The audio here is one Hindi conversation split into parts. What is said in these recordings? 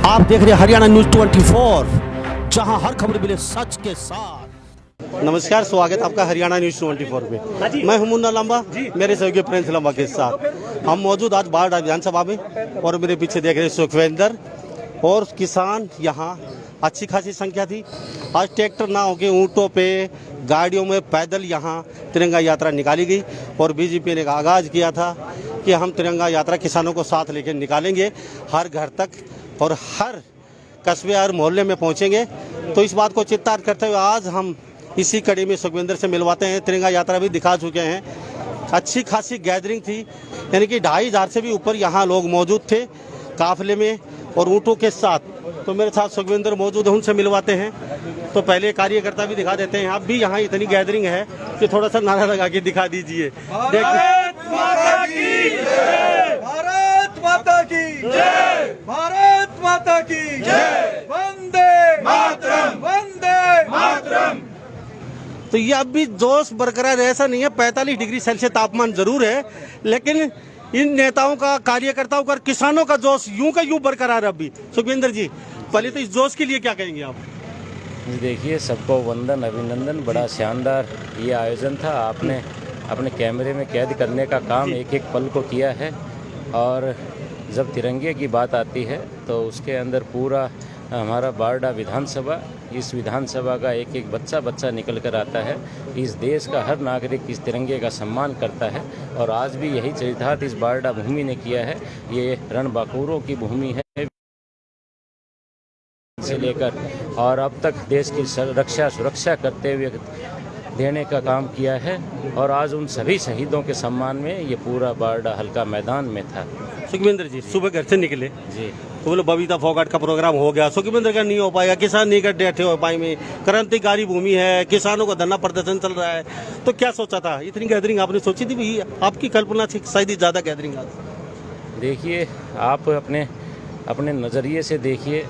आप देख रहे हैं हरियाणा न्यूज 24, जहां हर खबर मिले सच के साथ। नमस्कार, स्वागत आपका हरियाणा न्यूज 24 में। मैं हूं मुन्ना लंबा, मेरे सहयोगी प्रिंस लंबा के साथ हम मौजूद आज बाढ़ विधानसभा में, और मेरे पीछे देख रहे हैं सुखविंदर और किसान। यहाँ अच्छी खासी संख्या थी। आज ट्रैक्टर ना होके ऊँटों पे, गाड़ियों में, पैदल यहाँ तिरंगा यात्रा निकाली गई। और बीजेपी ने आगाज़ किया था कि हम तिरंगा यात्रा किसानों को साथ लेकर निकालेंगे, हर घर तक और हर कस्बे और मोहल्ले में पहुँचेंगे। तो इस बात को चित्तार्थ करते हुए आज हम इसी कड़ी में सुखविंदर से मिलवाते हैं। तिरंगा यात्रा भी दिखा चुके हैं। अच्छी खासी गैदरिंग थी, यानी कि 2500 से भी ऊपर यहाँ लोग मौजूद थे काफिले में और ऊँटों के साथ। तो मेरे साथ सुखविंदर मौजूद है, उनसे मिलवाते हैं। तो पहले कार्यकर्ता भी दिखा देते हैं। आप भी यहाँ इतनी गैदरिंग है कि थोड़ा सा नारा लगा के दिखा दीजिए। भारत माता की जय, भारत माता की जय, भारत माता की जय, वंदे मातरम, वंदे मातरम। तो ये अब भी जोश बरकरार है, ऐसा नहीं है। 45 डिग्री सेल्सियस तापमान जरूर है, लेकिन इन नेताओं का, कार्यकर्ताओं का, किसानों का जोश यूं का यूं बरकरार है अभी। सुखविंदर जी, पहले तो इस जोश के लिए क्या कहेंगे आप? देखिए, सबको वंदन, अभिनंदन। बड़ा शानदार ये आयोजन था। आपने अपने कैमरे में कैद करने का काम एक एक पल को किया है। और जब तिरंगे की बात आती है तो उसके अंदर पूरा हमारा बारडा विधानसभा, इस विधानसभा का एक एक बच्चा निकल कर आता है। इस देश का हर नागरिक इस तिरंगे का सम्मान करता है। और आज भी यही चरितार्थ इस बारडा भूमि ने किया है। ये रणबांकुरों की भूमि है से लेकर, और अब तक देश की सुरक्षा करते हुए देने का काम किया है। और आज उन सभी शहीदों के सम्मान में ये पूरा बारडा हल्का मैदान में था। सुखविंदर जी, सुबह घर से निकले जी, तो बोले बबीता फोगाट का प्रोग्राम हो गया, सुखविंदर का नहीं हो पाएगा, किसान नहीं इकट्ठे हो पाएंगे, क्रांतिकारी भूमि है, किसानों का धरना प्रदर्शन चल रहा है। तो क्या सोचा था? इतनी गैदरिंग आपने सोची थी भी? आपकी कल्पना से शायद ज़्यादा गैदरिंग आज। देखिए, आप अपने नज़रिए से देखिए,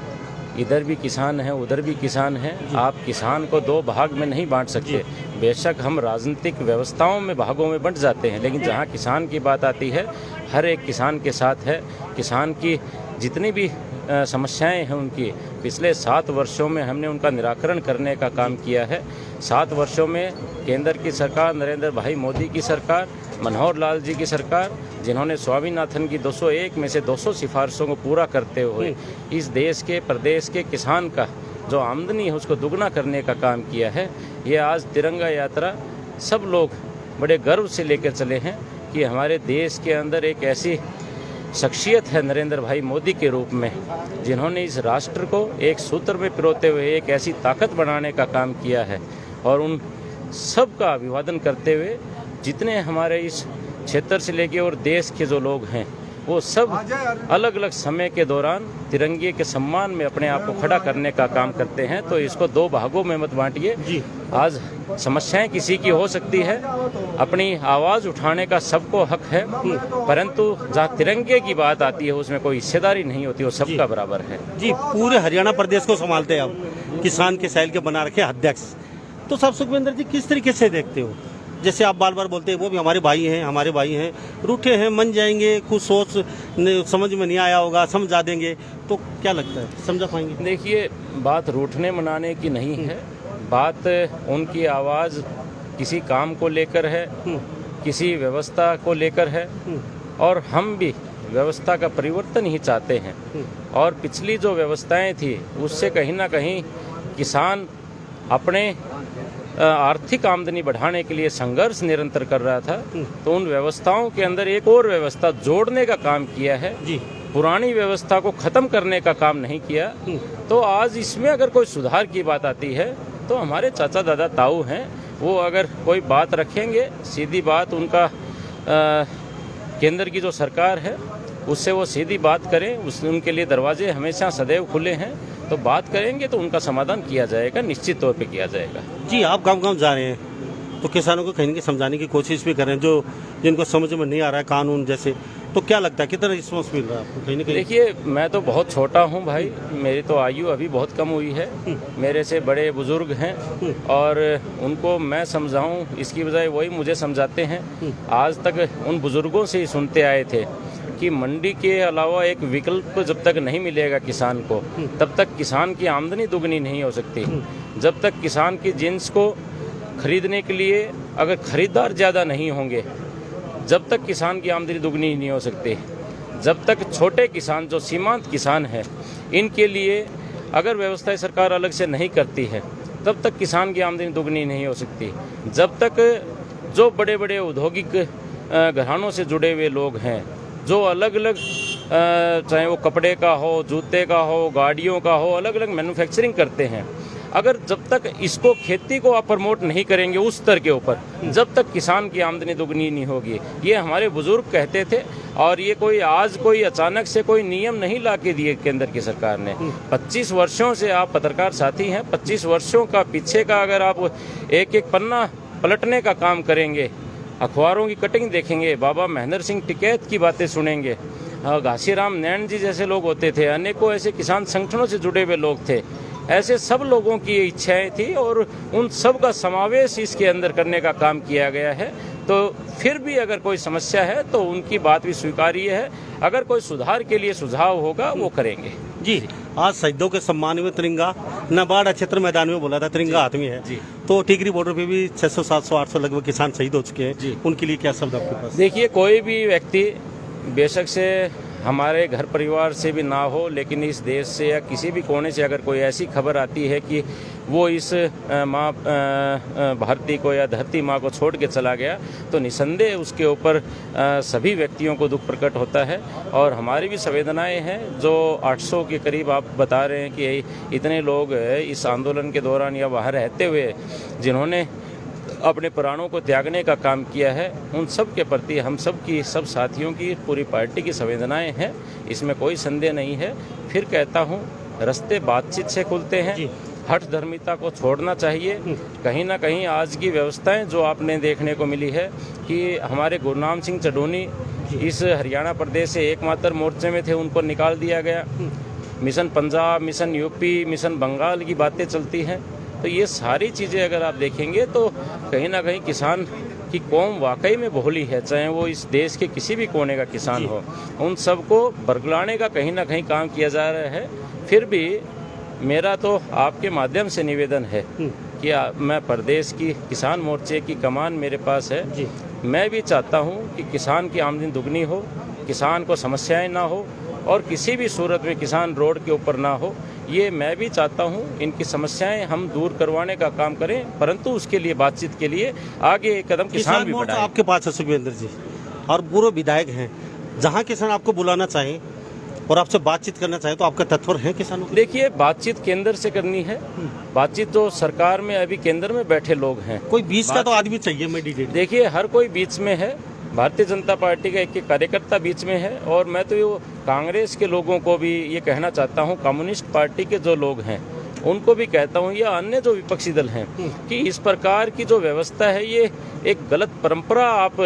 इधर भी किसान हैं, उधर भी किसान हैं। आप किसान को दो भाग में नहीं बांट सकते। बेशक हम राजनीतिक व्यवस्थाओं में भागों में बंट जाते हैं, लेकिन जहाँ किसान की बात आती है, हर एक किसान के साथ है। किसान की जितनी भी समस्याएं हैं उनकी, पिछले 7 वर्षों में हमने उनका निराकरण करने का काम किया है। 7 वर्षों में केंद्र की सरकार, नरेंद्र भाई मोदी की सरकार, मनोहर लाल जी की सरकार, जिन्होंने स्वामीनाथन की 201 में से 200 सिफारिशों को पूरा करते हुए इस देश के, प्रदेश के किसान का जो आमदनी है उसको दुगना करने का काम किया है। ये आज तिरंगा यात्रा सब लोग बड़े गर्व से लेकर चले हैं कि हमारे देश के अंदर एक ऐसी शख्सियत है नरेंद्र भाई मोदी के रूप में, जिन्होंने इस राष्ट्र को एक सूत्र में पिरोते हुए एक ऐसी ताकत बनाने का काम किया है। और उन सब का अभिवादन करते हुए जितने हमारे इस क्षेत्र से लेके और देश के जो लोग हैं, वो सब अलग अलग समय के दौरान तिरंगे के सम्मान में अपने आप को खड़ा करने का काम करते हैं। तो इसको दो भागों में मत बांटिए। आज समस्याएं किसी की हो सकती है, अपनी आवाज़ उठाने का सबको हक है, परंतु जहाँ तिरंगे की बात आती है उसमें कोई हिस्सेदारी नहीं होती, वो सबका बराबर है। जी, पूरे हरियाणा प्रदेश को संभालते हैं आप, किसान के सेल के बना रखे अध्यक्ष। तो सब सुखविंदर जी, किस तरीके से देखते हो? जैसे आप बार बार बोलते हैं वो भी हमारे भाई हैं, हमारे भाई हैं, रूठे हैं, मन जाएंगे, कुछ सोच समझ में नहीं आया होगा, समझा देंगे। तो क्या लगता है, समझा पाएंगे? देखिए, बात रूठने मनाने की नहीं है, बात उनकी आवाज़ किसी काम को लेकर है, किसी व्यवस्था को लेकर है। और हम भी व्यवस्था का परिवर्तन ही चाहते हैं। और पिछली जो व्यवस्थाएं थी उससे कहीं ना कहीं किसान अपने आर्थिक आमदनी बढ़ाने के लिए संघर्ष निरंतर कर रहा था। तो उन व्यवस्थाओं के अंदर एक और व्यवस्था जोड़ने का काम किया है जी। पुरानी व्यवस्था को ख़त्म करने का काम नहीं किया। तो आज इसमें अगर कोई सुधार की बात आती है तो हमारे चाचा दादा ताऊ हैं, वो अगर कोई बात रखेंगे, सीधी बात, उनका केंद्र की जो सरकार है उससे वो सीधी बात करें, उनके लिए दरवाजे हमेशा सदैव खुले हैं। तो बात करेंगे तो उनका समाधान किया जाएगा, निश्चित तौर पे किया जाएगा। जी, आप गांव-गांव जा रहे हैं तो किसानों को कहीं ना कहीं समझाने की कोशिश भी कर रहे हैं, जो जिनको समझ में नहीं आ रहा है कानून जैसे। तो क्या लगता है, कितना रिस्पॉन्स मिल रहा है आपको कहीं ना कहीं? देखिए, मैं तो बहुत छोटा हूं भाई, मेरी तो आयु अभी बहुत कम हुई है। मेरे से बड़े बुजुर्ग हैं और उनको मैं समझाऊं इसकी बजाय वही मुझे समझाते हैं। आज तक उन बुजुर्गों से ही सुनते आए थे कि मंडी के अलावा एक विकल्प जब तक नहीं मिलेगा किसान को, तब तक किसान की आमदनी दुगनी नहीं हो सकती। जब तक किसान की जिन्स को खरीदने के लिए अगर खरीदार ज़्यादा नहीं होंगे, जब तक किसान की आमदनी दुगनी नहीं हो सकती। जब तक छोटे किसान जो सीमांत किसान हैं, इनके लिए अगर व्यवस्थाएं सरकार अलग से नहीं करती है, तब तक किसान की आमदनी दुगनी नहीं हो सकती। जब तक जो बड़े बड़े औद्योगिक घरानों से जुड़े हुए लोग हैं, जो अलग अलग चाहे वो कपड़े का हो, जूते का हो, गाड़ियों का हो, अलग अलग मैन्युफैक्चरिंग करते हैं, अगर जब तक इसको खेती को आप प्रमोट नहीं करेंगे उस स्तर के ऊपर, जब तक किसान की आमदनी दुगनी नहीं होगी। ये हमारे बुजुर्ग कहते थे, और ये कोई आज कोई अचानक से कोई नियम नहीं ला के दिए केंद्र की सरकार ने। 25 वर्षों से आप पत्रकार साथी हैं, 25 वर्षों का पीछे का अगर आप एक एक पन्ना पलटने का काम करेंगे, अखबारों की कटिंग देखेंगे, बाबा महेंद्र सिंह टिकैत की बातें सुनेंगे, घासीराम नैन जी जैसे लोग होते थे, अनेकों ऐसे किसान संगठनों से जुड़े हुए लोग थे, ऐसे सब लोगों की इच्छाएं थी और उन सब का समावेश इसके अंदर करने का काम किया गया है। तो फिर भी अगर कोई समस्या है तो उनकी बात भी स्वीकार्य है, अगर कोई सुधार के लिए सुझाव होगा वो करेंगे। जी, आज शहीदों के सम्मान में तिरंगा नबाड़ा क्षेत्र मैदान में बोला था, तिरंगा हाथ में है जी। तो टिकरी बॉर्डर पे भी 600 700 800 लगभग किसान शहीद हो चुके हैं जी। उनके लिए क्या शब्द आपके पास? देखिए, कोई भी व्यक्ति बेशक से हमारे घर परिवार से भी ना हो, लेकिन इस देश से या किसी भी कोने से अगर कोई ऐसी खबर आती है कि वो इस माँ भारती को या धरती माँ को छोड़ के चला गया, तो निसंदेह उसके ऊपर सभी व्यक्तियों को दुख प्रकट होता है। और हमारी भी संवेदनाएं हैं। जो 800 के करीब आप बता रहे हैं कि इतने लोग इस आंदोलन के दौरान या वहाँ रहते हुए जिन्होंने अपने प्राणों को त्यागने का काम किया है, उन सब के प्रति हम सब की, सब साथियों की, पूरी पार्टी की संवेदनाएं हैं, इसमें कोई संदेह नहीं है। फिर कहता हूं, रास्ते बातचीत से खुलते हैं, हठ धर्मिता को छोड़ना चाहिए। कहीं ना कहीं आज की व्यवस्थाएं जो आपने देखने को मिली है कि हमारे गुरनाम सिंह चडोनी इस हरियाणा प्रदेश से एकमात्र मोर्चे में थे, उनको निकाल दिया गया। Mission Punjab, mission UP, mission Bengal की बातें चलती हैं। तो ये सारी चीज़ें अगर आप देखेंगे तो कहीं ना कहीं किसान की कौम वाकई में भोली है, चाहे वो इस देश के किसी भी कोने का किसान हो, उन सबको बरगलाने का कहीं ना कहीं काम किया जा रहा है। फिर भी मेरा तो आपके माध्यम से निवेदन है कि मैं प्रदेश की किसान मोर्चे की कमान मेरे पास है जी। मैं भी चाहता हूँ कि किसान की आमदनी दुगनी हो, किसान को समस्याएं ना हो और किसी भी सूरत में किसान रोड के ऊपर ना हो। ये मैं भी चाहता हूँ, इनकी समस्याएं हम दूर करवाने का काम करें, परंतु उसके लिए बातचीत के लिए आगे एक कदम किसान भी बढ़ाएं। आपके पास है सुखविंदर जी और पूर्व विधायक हैं, जहाँ किसान आपको बुलाना चाहें और आपसे बातचीत करना चाहे तो आपका तत्पर है किसानों के? देखिए, बातचीत केंद्र से करनी है। बातचीत तो सरकार में अभी केंद्र में बैठे लोग हैं, कोई बीच का तो आदमी चाहिए। मैंडेट देखिए, हर कोई बीच में है। भारतीय जनता पार्टी का एक कार्यकर्ता बीच में है और मैं तो ये कांग्रेस के लोगों को भी ये कहना चाहता हूँ, कम्युनिस्ट पार्टी के जो लोग हैं उनको भी कहता हूँ, या अन्य जो विपक्षी दल हैं, कि इस प्रकार की जो व्यवस्था है ये एक गलत परंपरा आप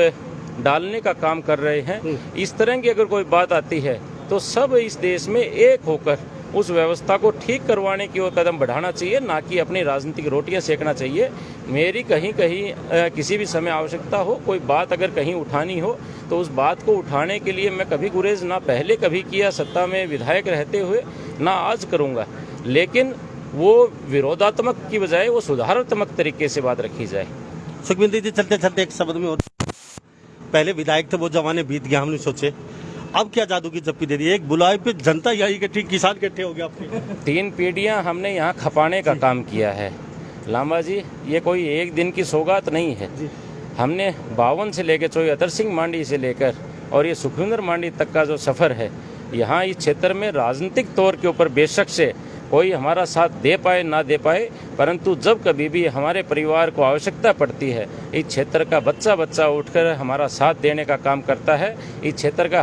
डालने का काम कर रहे हैं। इस तरह की अगर कोई बात आती है तो सब इस देश में एक होकर उस व्यवस्था को ठीक करवाने की ओर कदम बढ़ाना चाहिए, ना कि अपनी राजनीतिक रोटियां सेकना चाहिए। मेरी कहीं कहीं किसी भी समय आवश्यकता हो, कोई बात अगर कहीं उठानी हो तो उस बात को उठाने के लिए मैं कभी गुरेज ना पहले कभी किया सत्ता में विधायक रहते हुए, ना आज करूँगा, लेकिन वो विरोधात्मक की बजाय वो सुधारात्मक तरीके से बात रखी जाए। सुखविंदर जी, चलते चलते एक शब्द में, पहले विधायक थे वो जमाने बीत गया, हमने सोचे अब क्या जादू की जप्पी दे दी, एक बुलाए पे जनता यही इकट्ठी, किसान इकट्ठे हो गए आपके। 3 पीढ़ियां हमने यहाँ खपाने का काम किया है लांबा जी, ये कोई एक दिन की सौगात नहीं है। हमने 52 से लेकर 74 सिंह मांडी से लेकर और ये सुखविंदर मांडी तक का जो सफ़र है, यहाँ इस क्षेत्र में राजनीतिक तौर के ऊपर बेशक से कोई हमारा साथ दे पाए ना दे पाए, परंतु जब कभी भी हमारे परिवार को आवश्यकता पड़ती है, इस क्षेत्र का बच्चा बच्चा उठकर हमारा साथ देने का काम करता है। इस क्षेत्र का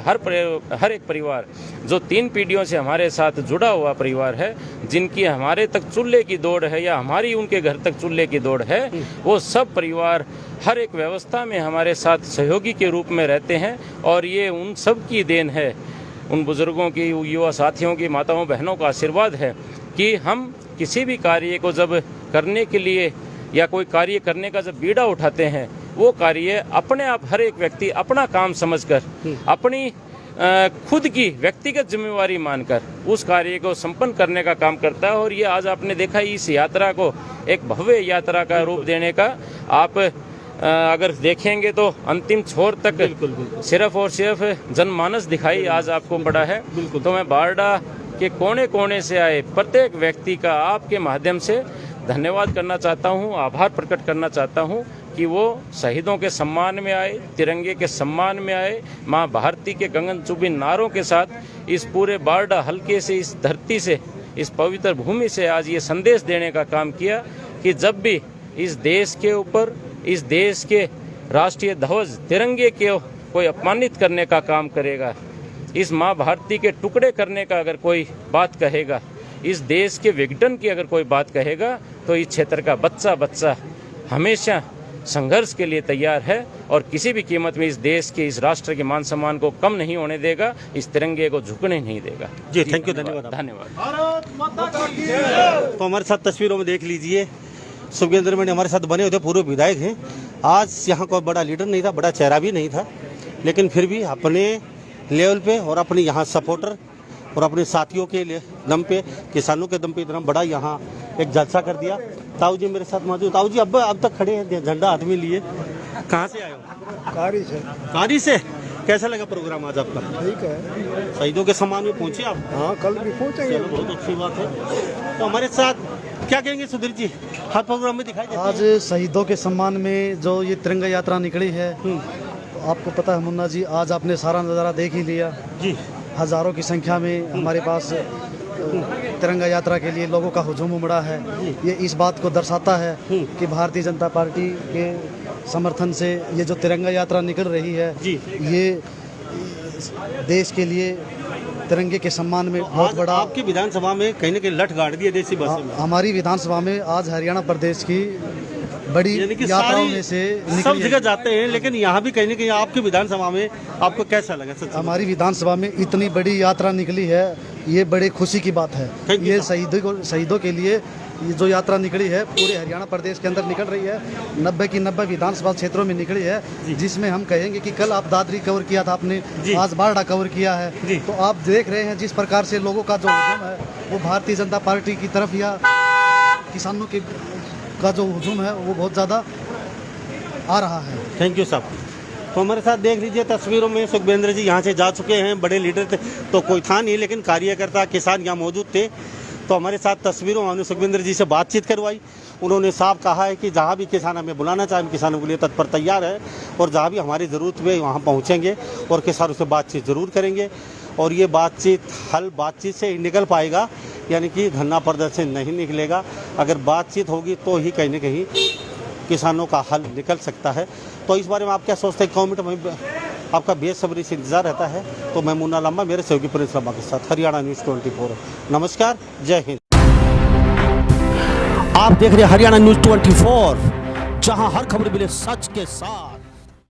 हर एक परिवार जो 3 पीढ़ियों से हमारे साथ जुड़ा हुआ परिवार है, जिनकी हमारे तक चूल्हे की दौड़ है या हमारी उनके घर तक चूल्हे की दौड़ है, वो सब परिवार हर एक व्यवस्था में हमारे साथ सहयोगी के रूप में रहते हैं। और ये उन सब की देन है, उन बुजुर्गों की, युवा साथियों की, माताओं बहनों का आशीर्वाद है कि हम किसी भी कार्य को जब करने के लिए या कोई कार्य करने का जब बीड़ा उठाते हैं, वो कार्य अपने आप हर एक व्यक्ति अपना काम समझकर अपनी खुद की व्यक्तिगत जिम्मेवारी मानकर उस कार्य को संपन्न करने का काम करता है। और ये आज आपने देखा इस यात्रा को एक भव्य यात्रा का रूप देने का आप अगर देखेंगे तो अंतिम छोर तक सिर्फ और सिर्फ जनमानस दिखाई आज आपको पड़ा है। तो मैं बारडा के कोने कोने से आए प्रत्येक व्यक्ति का आपके माध्यम से धन्यवाद करना चाहता हूँ, आभार प्रकट करना चाहता हूँ कि वो शहीदों के सम्मान में आए, तिरंगे के सम्मान में आए, माँ भारती के गगनचुंबी नारों के साथ इस पूरे बारडा हल्के से, इस धरती से, इस पवित्र भूमि से आज ये संदेश देने का काम किया कि जब भी इस देश के ऊपर, इस देश के राष्ट्रीय ध्वज तिरंगे के कोई अपमानित करने का काम करेगा, इस माँ भारती के टुकड़े करने का अगर कोई बात कहेगा, इस देश के विघटन की अगर कोई बात कहेगा, तो इस क्षेत्र का बच्चा बच्चा हमेशा संघर्ष के लिए तैयार है और किसी भी कीमत में इस देश के, इस राष्ट्र के मान सम्मान को कम नहीं होने देगा, इस तिरंगे को झुकने नहीं देगा। जी थैंक यू, धन्यवाद। तो हमारे साथ तस्वीरों में देख लीजिए सुखविंदर मैंने हमारे साथ बने हुए पूर्व विधायक हैं। आज यहाँ कोई बड़ा लीडर नहीं था, बड़ा चेहरा भी नहीं था, लेकिन फिर भी अपने लेवल पे और अपने यहाँ सपोर्टर और अपने साथियों के लिए दम पे, किसानों के दम पे इतना बड़ा यहाँ एक जलसा कर दिया। ताऊ जी मेरे साथ मौजूद। ताऊ जी अब तक खड़े हैं, झंडा हाथ में लिए, कहाँ से आए हो? कारी से। कारी से। कैसा लगा प्रोग्राम आज आपका? ठीक है। शहीदों के सम्मान में पहुंचे आप? हाँ, कल भी पहुंचेंगे। चलो बहुत अच्छी बात है। तो हमारे साथ क्या कहेंगे सुधीर जी, हर प्रोग्राम में दिखाई देते हैं। आज शहीदों के सम्मान में जो ये तिरंगा यात्रा निकली है, तो आपको पता है मुन्ना जी, आज आपने सारा नज़ारा देख ही लिया जी। हजारों की संख्या में हमारे पास तिरंगा यात्रा के लिए लोगों का हुजूम उमड़ा है। ये इस बात को दर्शाता है कि भारतीय जनता पार्टी के समर्थन से ये जो तिरंगा यात्रा निकल रही है, ये देश के लिए तिरंगे के सम्मान में बहुत बड़ा। आपकी विधानसभा में कहीं ना कहीं लठ गाड़ दिए देसी बसों में। हमारी विधानसभा में आज हरियाणा प्रदेश की बड़ी यात्राओं में से सब जगह जाते हैं, लेकिन यहाँ भी कहीं ना कहीं आपकी विधानसभा में आपको कैसा लगा? सच हमारी विधानसभा में इतनी बड़ी यात्रा निकली है, ये बड़ी खुशी की बात है। ये शहीदों के लिए ये जो यात्रा निकली है पूरे हरियाणा प्रदेश के अंदर निकल रही है, 90 की 90 विधानसभा क्षेत्रों में निकली है, जिसमें हम कहेंगे कि कल आप दादरी कवर किया था आपने, आज बारडा कवर किया है। तो आप देख रहे हैं जिस प्रकार से लोगों का जो हुजूम है वो भारतीय जनता पार्टी की तरफ या किसानों के का जो हुजूम है वो बहुत ज़्यादा आ रहा है। थैंक यू साहब। तो हमारे साथ देख लीजिए तस्वीरों में सुखविंदर जी यहाँ से जा चुके हैं। बड़े लीडर थे तो कोई था नहीं, लेकिन कार्यकर्ता किसान यहाँ मौजूद थे। तो हमारे साथ तस्वीरों में हमने सुखविंदर जी से बातचीत करवाई। उन्होंने साफ कहा है कि जहाँ भी किसान हमें बुलाना चाहे, हम किसानों के लिए तत्पर तैयार है, और जहाँ भी हमारी ज़रूरत हुए वहाँ पहुँचेंगे और किसानों से बातचीत ज़रूर करेंगे। और ये बातचीत से ही निकल पाएगा, यानी कि धरना प्रदर्शन नहीं निकलेगा। अगर बातचीत होगी तो ही कहीं ना कहीं किसानों का हल निकल सकता है। तो इस बारे में आप क्या सोचते हैं? कमेंट में आपका बेसब्री से इंतजार रहता है। तो मैं मुन्ना लम्बा, मेरे सहयोगी प्रिंस लम्बा के साथ हरियाणा न्यूज़ 24। नमस्कार, जय हिंद। आप देख रहे हैं हरियाणा न्यूज़ 24, जहां हर खबर मिले सच के साथ।